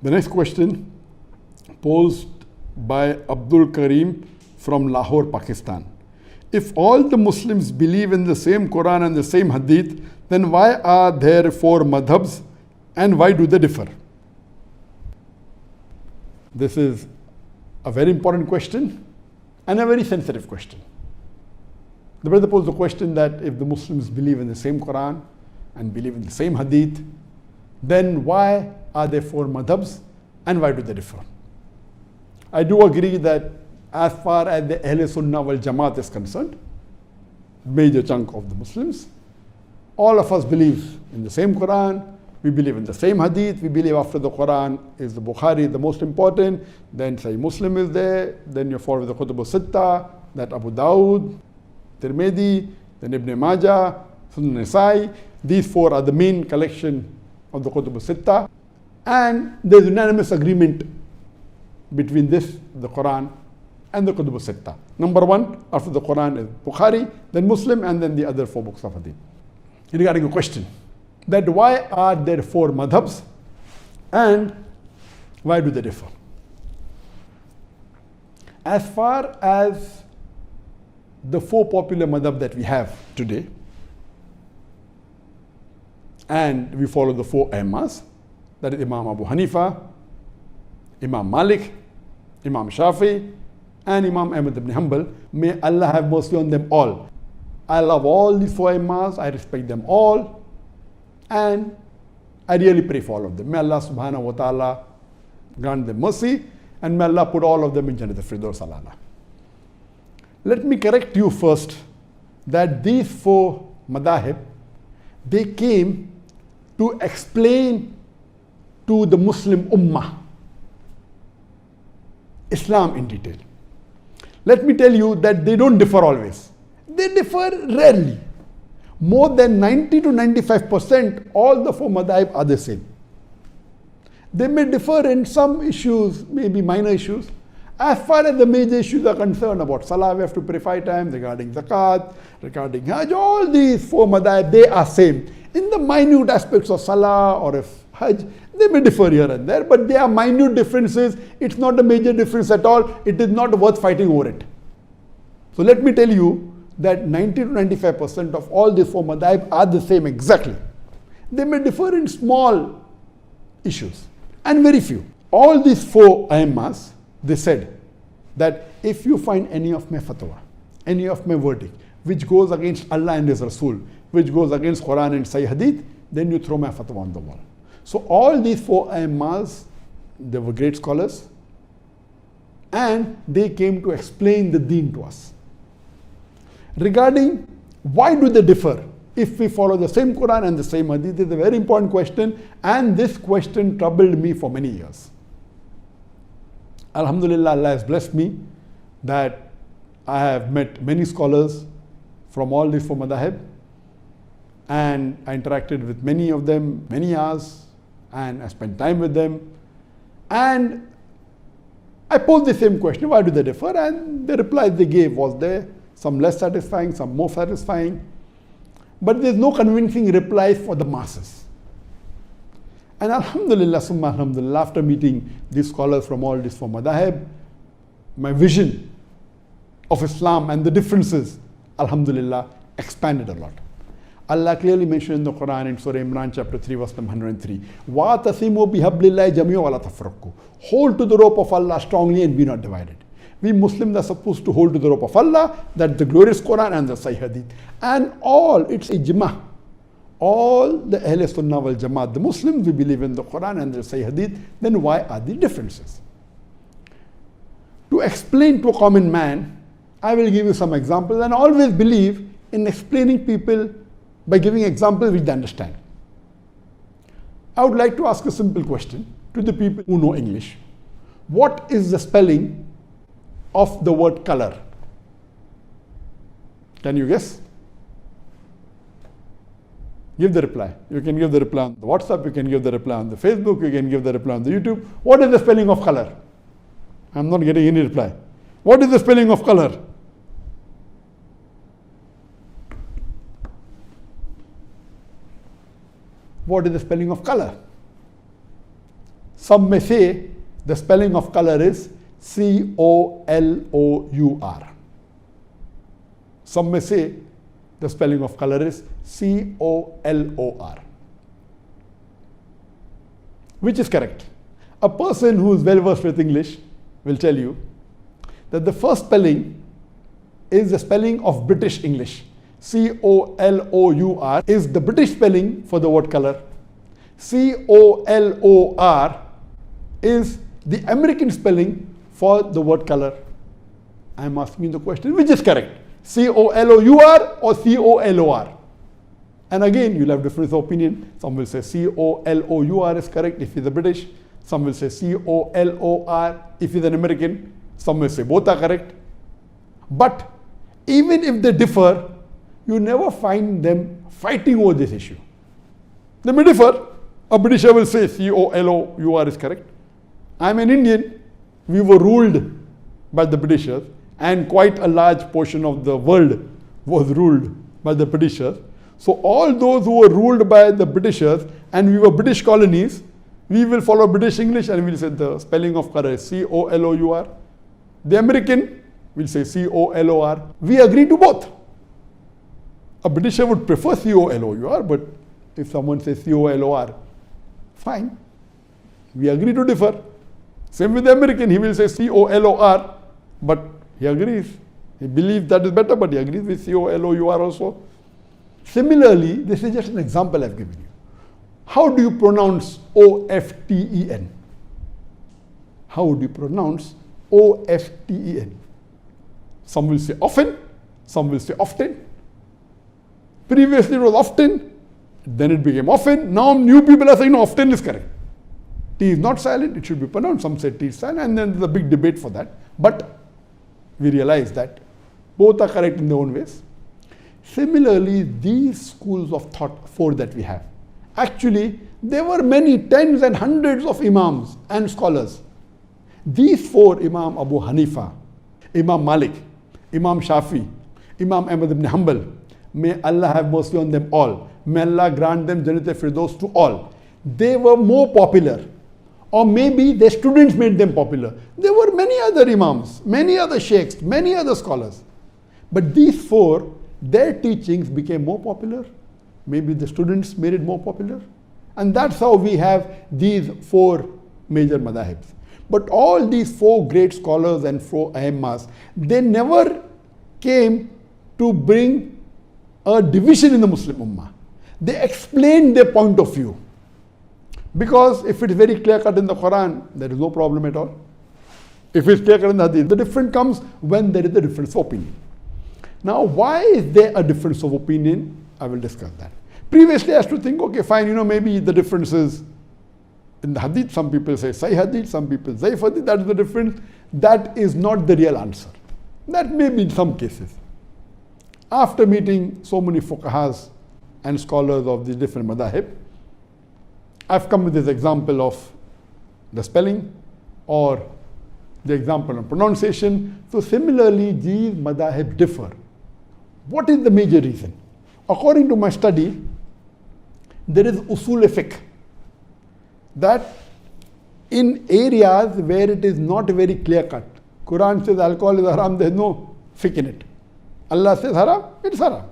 The next question posed by Abdul Karim from Lahore, Pakistan. If all the Muslims believe in the same Quran and the same Hadith, then why are there 4 madhabs and why do they differ? This is a very important question and a very sensitive question. The brother posed the question that if the Muslims believe in the same Quran and believe in the same Hadith, then why are there 4 madhabs and why do they differ? I do agree that as far as the Ahl Sunnah wal Jamaat is concerned, major chunk of the Muslims, all of us believe in the same Quran, we believe in the same Hadith, we believe after the Quran is the Bukhari, the most important, then Sahih Muslim is there, then you follow the Kutub al-Sitta, that Abu Dawud, Tirmidhi, then Ibn Majah, Sunan Nasa'i. These 4 are the main collection of the Kutub al-Sitta, and there is unanimous agreement between this, the Quran, and the Kutub al-Sitta. Number 1 after the Quran is Bukhari, then Muslim, and then the other 4 books of Hadith. Regarding a question that why are there 4 madhabs and why do they differ? As far as the 4 popular madhab that we have today, and we follow the 4 Aimmas, that is Imam Abu Hanifa, Imam Malik, Imam Shafi, and Imam Ahmad ibn Hanbal. May Allah have mercy on them all. I love all these 4 Aimmas, I respect them all, and I really pray for all of them. May Allah subhanahu wa ta'ala grant them mercy, and may Allah put all of them in Jannat al-Firdaus al-A'la. Let me correct you first that these 4 madahib, they came to explain to the Muslim Ummah Islam in detail. Let me tell you that they don't differ always. They differ rarely. More than 90 to 95%, all the 4 madhab are the same. They may differ in some issues, maybe minor issues. As far as the major issues are concerned, about Salah, we have to pray 5 times, regarding Zakat, regarding Hajj, all these 4 madhab, they are same. In the minute aspects of Salah or if Hajj, they may differ here and there, but they are minute differences. It's not a major difference at all. It is not worth fighting over it. So let me tell you that 90 to 95% of all these 4 madhab are the same exactly. They may differ in small issues and very few. All these 4 Aimmas, they said that if you find any of my fatwa, any of my verdict, which goes against Allah and His Rasul, which goes against Quran and Sahih Hadith, then you throw my fatwa on the wall. So all these 4 Aimmas, they were great scholars, and they came to explain the deen to us. Regarding why do they differ if we follow the same Quran and the same Hadith, is a very important question, and this question troubled me for many years. Alhamdulillah, Allah has blessed me that I have met many scholars from all these 4 madhab, and I interacted with many of them many hours, and I spent time with them, and I posed the same question, why do they differ? And the replies they gave was there, some less satisfying, some more satisfying, but there's no convincing replies for the masses. And alhamdulillah, summa alhamdulillah, after meeting these scholars from all these 4 madhab, my vision of Islam and the differences, alhamdulillah, expanded a lot. Allah clearly mentioned in the Quran in Surah Imran chapter 3 verse number 103, وَاتَصِمُوا بِحَبْلِ اللَّهِ جَمِيعًا وَلَا تَفَرَّقُوا. Hold to the rope of Allah strongly and be not divided. We Muslims are supposed to hold to the rope of Allah, that the glorious Quran and the Sahih Hadith. And all, it's ijma. All the Ahl Sunnah wal Jamaat, the Muslims, we believe in the Quran and the Sahih Hadith, then why are the differences? To explain to a common man, I will give you some examples, and always believe in explaining people by giving examples which they understand. I would like to ask a simple question to the people who know English. What is the spelling of the word color? Can you guess? Give the reply. You can give the reply on the WhatsApp, you can give the reply on the Facebook, you can give the reply on the YouTube. What is the spelling of color? I'm not getting any reply. What is the spelling of color? What is the spelling of color? Some may say the spelling of color is C-O-L-O-U-R. Some may say the spelling of color is C-O-L-O-R. Which is correct? A person who is well versed with English will tell you that the first spelling is the spelling of British English. C-O-L-O-U-R is the British spelling for the word color. C-O-L-O-R is the American spelling for the word color. I am asking you the question, which is correct? C-O-L-O-U-R or C-O-L-O-R? And again, you'll have difference of opinion. Some will say C-O-L-O-U-R is correct if he's a British. Some will say C-O-L-O-R if he's an American. Some will say both are correct. But even if they differ, you never find them fighting over this issue. They may differ. A Britisher will say C-O-L-O-U-R is correct. I'm an Indian. We were ruled by the Britishers, and quite a large portion of the world was ruled by the Britishers. So all those who were ruled by the Britishers and we were British colonies, we will follow British English and we'll say the spelling of color is C-O-L-O-U-R. The American will say C-O-L-O-R. We agree to both. A Britisher would prefer C-O-L-O-U-R, but if someone says C-O-L-O-R, fine. We agree to differ. Same with the American, he will say C-O-L-O-R, but he agrees. He believes that is better, but he agrees with C-O-L-O-U-R also. Similarly, this is just an example I've given you. How do you pronounce O-F-T-E-N? How would you pronounce O-F-T-E-N? Some will say often, some will say often. Previously it was often, then it became often. Now new people are saying no, often is correct. T is not silent, it should be pronounced. Some say T is silent, and then there's a big debate for that. But we realize that both are correct in their own ways. Similarly, these schools of thought, four that we have, actually there were many tens and hundreds of imams and scholars. These four, Imam Abu Hanifa, Imam Malik, Imam Shafi, Imam Ahmad ibn Hanbal, may Allah have mercy on them all. May Allah grant them Jannat al-Firdaus to all. They were more popular, or maybe their students made them popular. There were many other imams, many other sheikhs, many other scholars. But these four, their teachings became more popular. Maybe the students made it more popular. And that's how we have these four major madhabs. But all these four great scholars and four aimmas, they never came to bring a division in the Muslim Ummah. They explained their point of view. Because if it is very clear cut in the Quran, there is no problem at all. If it's clear cut in the Hadith, the difference comes when there is a difference of opinion. Now, why is there a difference of opinion? I will discuss that. Previously, I used to think, okay, fine, maybe the difference is in the Hadith. Some people say Sahih Hadith, some people Zaif Hadith. That is the difference. That is not the real answer. That may be in some cases. After meeting so many fuqahas and scholars of these different madhahib, I've come with this example of the spelling or the example of pronunciation. So similarly, these madhahib differ. What is the major reason? According to my study, there is usul fiqh, that in areas where it is not very clear cut, Quran says alcohol is haram, there is no fiqh in it. Allah says haram, it's haram.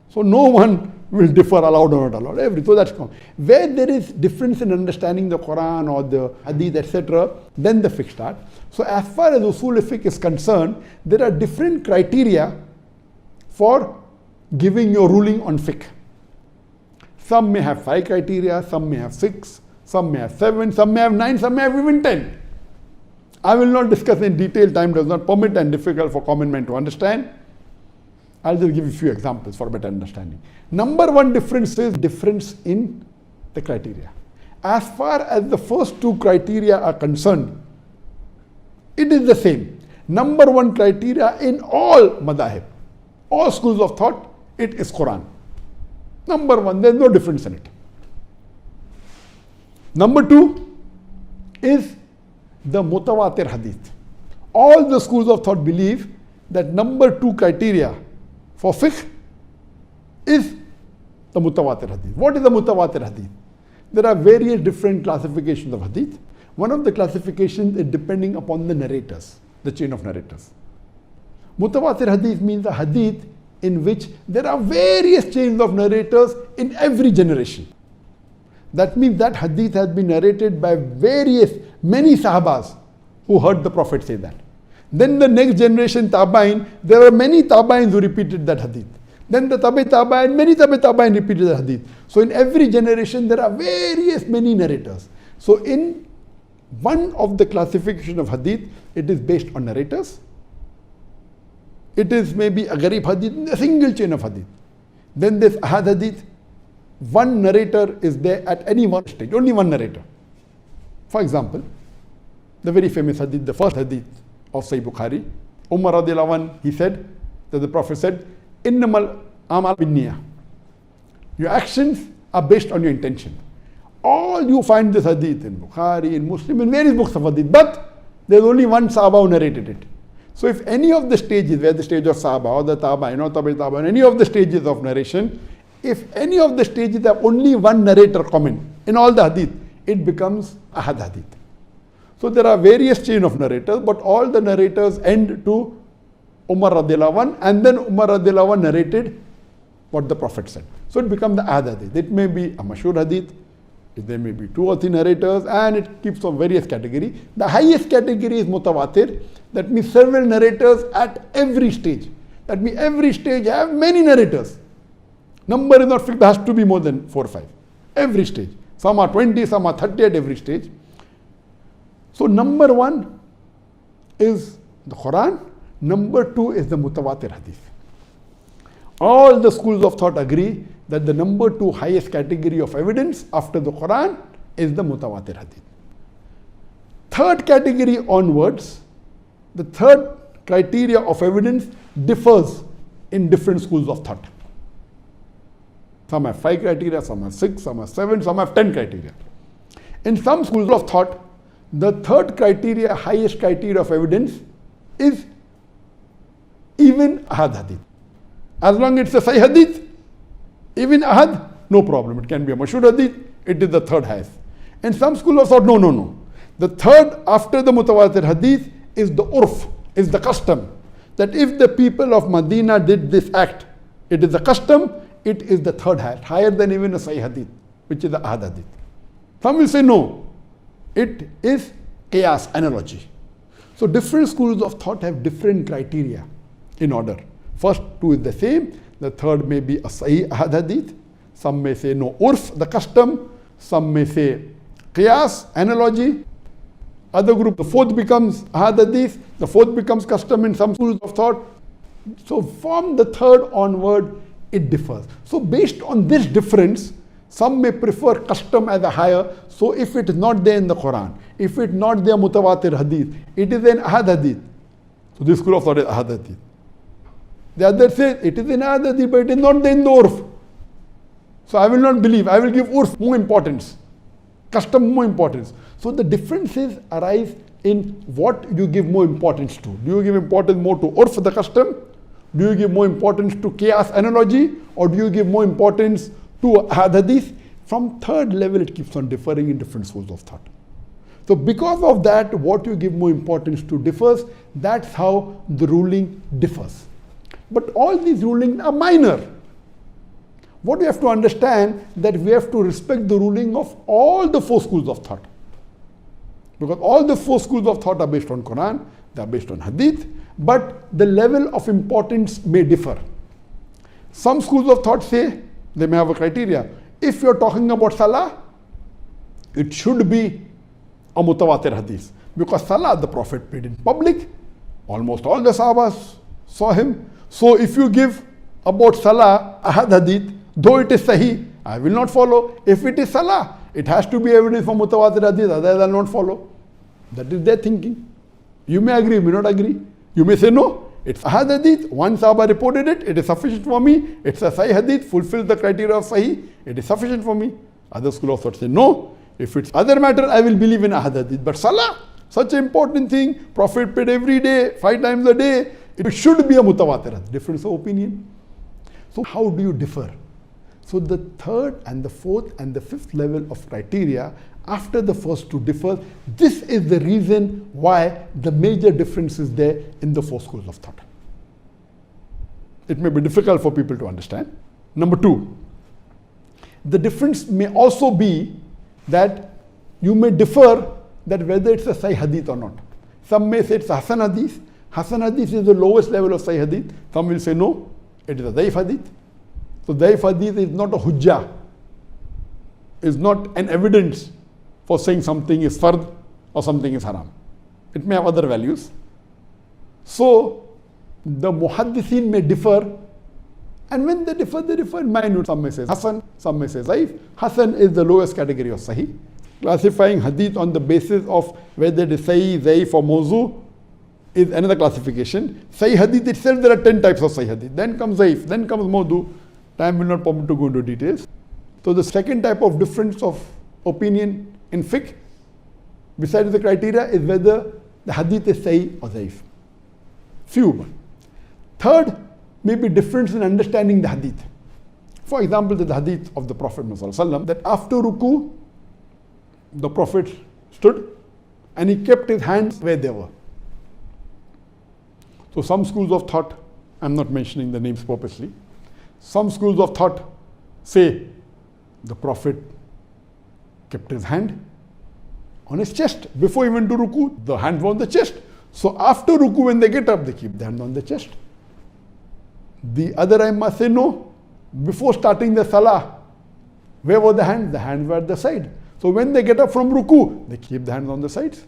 So no one will differ allowed or not allowed. So that's common. Where there is difference in understanding the Quran or the Hadith, etc., then the fiqh starts. So as far as usul fiqh is concerned, there are different criteria for giving your ruling on fiqh. Some may have 5 criteria, some may have 6, some may have 7, some may have 9, some may have even 10. I will not discuss in detail, time does not permit and difficult for common man to understand. I'll just give you a few examples for better understanding. Number one difference is difference in the criteria. As far as the first 2 criteria are concerned, it is the same. Number one criteria in all madhahib, all schools of thought, it is Quran. Number one, there is no difference in it. Number 2 is the mutawatir hadith. All the schools of thought believe that number 2 criteria for fiqh is the mutawatir hadith. What is the mutawatir hadith? There are various different classifications of hadith. One of the classifications is depending upon the narrators, the chain of narrators. Mutawatir hadith means a hadith in which there are various chains of narrators in every generation. That means that hadith has been narrated by many sahabas who heard the Prophet say that. Then the next generation tabain, there are many tabains who repeated that hadith. Then the tabain, many tabain repeated the hadith. So in every generation there are many narrators. So in one of the classification of hadith, it is based on narrators. It is maybe a gharib hadith, a single chain of hadith. Then there's ahad hadith. One narrator is there at any one stage, only one narrator. For example, the very famous hadith, the first hadith of Sahih Bukhari, Umar radiallahu anh, he said, that the Prophet said, Innamal amal binniyah. Your actions are based on your intention. All you find this hadith in Bukhari, in Muslim, in various books of hadith, but there's only one Sahaba who narrated it. So if any of the stages, where the stage of Sahaba or the Tabain or Tabi, any of the stages of narration, if any of the stages have only one narrator comment in all the hadith, it becomes ahad hadith. So there are various chain of narrators, but all the narrators end to Umar radiallahu anh, and then Umar radiallahu anh narrated what the Prophet said. So it becomes the ahad hadith. It may be a mashhur hadith, there may be 2 or 3 narrators, and it keeps on various categories. The highest category is mutawatir. That means several narrators at every stage. That means every stage have many narrators. Number is not fixed, there has to be more than 4 or 5. Every stage. Some are 20, some are 30 at every stage. So number 1 is the Quran. Number 2 is the mutawatir hadith. All the schools of thought agree that the number 2 highest category of evidence after the Quran is the mutawatir hadith. Third category onwards, the third criteria of evidence differs in different schools of thought. Some have 5 criteria, some have 6, some have 7, some have 10 criteria. In some schools of thought, the third criteria, highest criteria of evidence is even ahad hadith. As long as it's a sahih hadith, even ahad, no problem. It can be a mashhur hadith, it is the third highest. In some schools of thought, no. The third after the mutawatir hadith is the urf, is the custom. That if the people of Medina did this act, it is a custom, it is the third highest, higher than even a sahih hadith, which is the ahad hadith. Some will say no, it is qiyas, analogy. So different schools of thought have different criteria in order. First 2 is the same, the third may be a sahih ahad hadith, some may say no, urf, the custom, some may say qiyas, analogy. Other group, the fourth becomes ahad hadith, the fourth becomes custom in some schools of thought. So from the third onward, it differs. So based on this difference, some may prefer custom as a higher. So if it is not there in the Quran, if it is not there mutawatir hadith, it is an ahad hadith. So this school of thought is ahad hadith. The other says it is in ahad hadith, but it is not there in the urf. So I will not believe, I will give urf more importance, custom more importance. So the differences arise in what you give more importance to. Do you give importance more to urf, the custom? Do you give more importance to qiyas, analogy? Or do you give more importance to ahad hadith? From third level, it keeps on differing in different schools of thought. So because of that, what you give more importance to differs. That's how the ruling differs. But all these rulings are minor. What we have to understand, that we have to respect the ruling of all the 4 schools of thought. Because all the 4 schools of thought are based on Quran, they are based on hadith, but the level of importance may differ. Some schools of thought say, they may have a criteria. If you're talking about salah, it should be a mutawatir hadith. Because salah, the Prophet prayed in public, almost all the sahabas saw him. So if you give about salah, ahad hadith, though it is sahih, I will not follow. If it is salah, it has to be evidence for mutawatir hadith, otherwise I will not follow. That is their thinking. You may agree, you may not agree. You may say no, it's ahad hadith, one sahaba reported it, it is sufficient for me. It's a sahih hadith, fulfills the criteria of sahih, it is sufficient for me. Other school of thought say no, if it's other matter, I will believe in ahad hadith. But salah, such an important thing, Prophet prayed every day, 5 times a day, it should be a mutawatir hadith. Difference of opinion. So how do you differ? So the third and the fourth and the fifth level of criteria after the first two differ. This is the reason why the major difference is there in the four schools of thought. It may be difficult for people to understand. Number two, the difference may also be that you may differ that whether it's a Sahih Hadith or not. Some may say it's a Hasan Hadith. Hasan Hadith is the lowest level of Sahih Hadith. Some will say no, it is a Daif Hadith. So Daif Hadith is not a Hujjah, is not an evidence for saying something is fard or something is haram. It may have other values. So the muhaddithin may differ, and when they differ in minute. Some may say Hasan, some may say Zaif. Hasan is the lowest category of Sahih. Classifying hadith on the basis of whether it is Sahih, Zaif or Mawzu is another classification. Sahih Hadith itself, there are 10 types of Sahih Hadith. Then comes Zaif, then comes Mawdu. Time will not permit to go into details. So the second type of difference of opinion in fiqh, besides the criteria, is whether the hadith is Sahih or Zaif. Few. Third, may be difference in understanding the hadith. For example, the hadith of the Prophet ﷺ, that after ruku, the Prophet stood and he kept his hands where they were. So some schools of thought, I'm not mentioning the names purposely, some schools of thought say the Prophet kept his hand on his chest. Before he went to ruku, the hands were on the chest. So after ruku, when they get up, they keep the hand on the chest. The other Aimma say no. Before starting the salah, where were the hands? The hands were at the side. So when they get up from ruku, they keep the hands on the sides.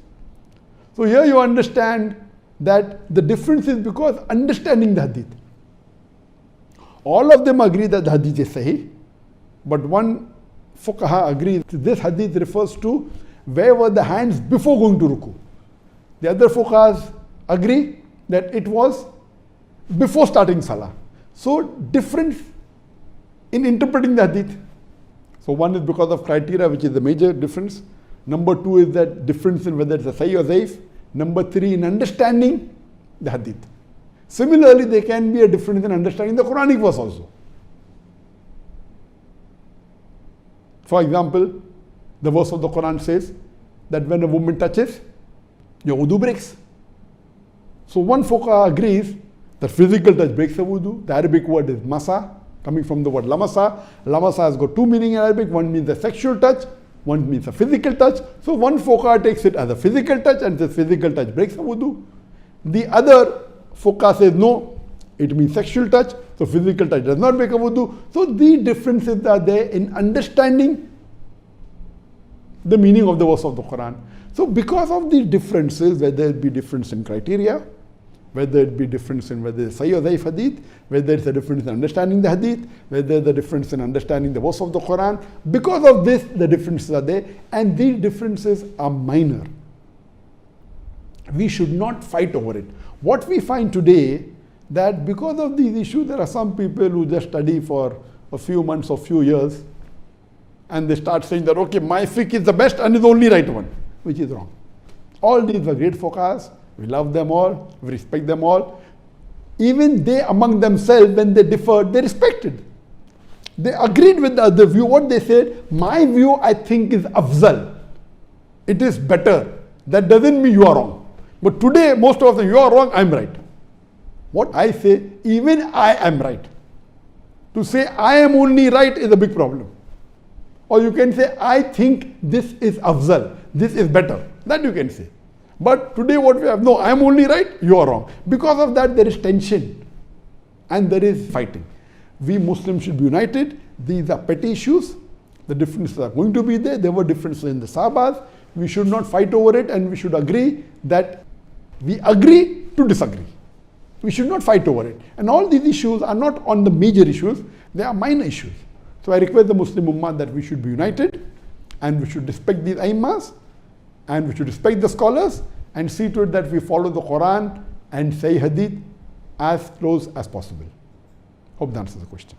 So here you understand that the difference is because understanding the hadith. All of them agree that the hadith is sahih, but one fuqaha agrees this hadith refers to where were the hands before going to ruku. The other fuqahas agree that it was before starting salah. So difference in interpreting the hadith. So one is because of criteria, which is the major difference. Number two is that difference in whether it's a sahih or zaif. Number three, in understanding the hadith. Similarly, there can be a difference in understanding the Quranic verse also. For example, the verse of the Quran says that when a woman touches, your wudu breaks. So one fuqaha agrees that physical touch breaks the wudu. The Arabic word is masa, coming from the word lamasa. Lamasa has got two meanings in Arabic. One means a sexual touch, one means a physical touch. So one fuqaha takes it as a physical touch and says physical touch breaks the wudu. The other fuqaha says no, it means sexual touch, so physical touch does not break a wudu. So the differences are there in understanding the meaning of the verse of the Quran. So because of these differences, whether it be difference in criteria, whether it be difference in whether it's Sahih or Zaif hadith, whether it's a difference in understanding the hadith, whether the difference in understanding the verse of the Quran, because of this, the differences are there, and these differences are minor. We should not fight over it. What we find today, that because of these issues, there are some people who just study for a few months or few years, and they start saying that, okay, my fiqh is the best and is the only right one, which is wrong. All these were great fuqahas. We love them all, we respect them all. Even they among themselves, when they differed, they respected. They agreed with the other view. What they said, my view I think is afzal. It is better. That doesn't mean you are wrong. But today, most of them, you are wrong, I'm right. What I say, even I am right. To say I am only right is a big problem. Or you can say, I think this is afzal, this is better. That you can say. But today what we have, no, I am only right, you are wrong. Because of that, there is tension and there is fighting. We Muslims should be united. These are petty issues. The differences are going to be there. There were differences in the Sahabas. We should not fight over it, and we should agree that we agree to disagree. We should not fight over it. And all these issues are not on the major issues, they are minor issues. So I request the Muslim Ummah that we should be united, and we should respect these Aimmas, and we should respect the scholars, and see to it that we follow the Quran and Sahih Hadith as close as possible. Hope that answers the question.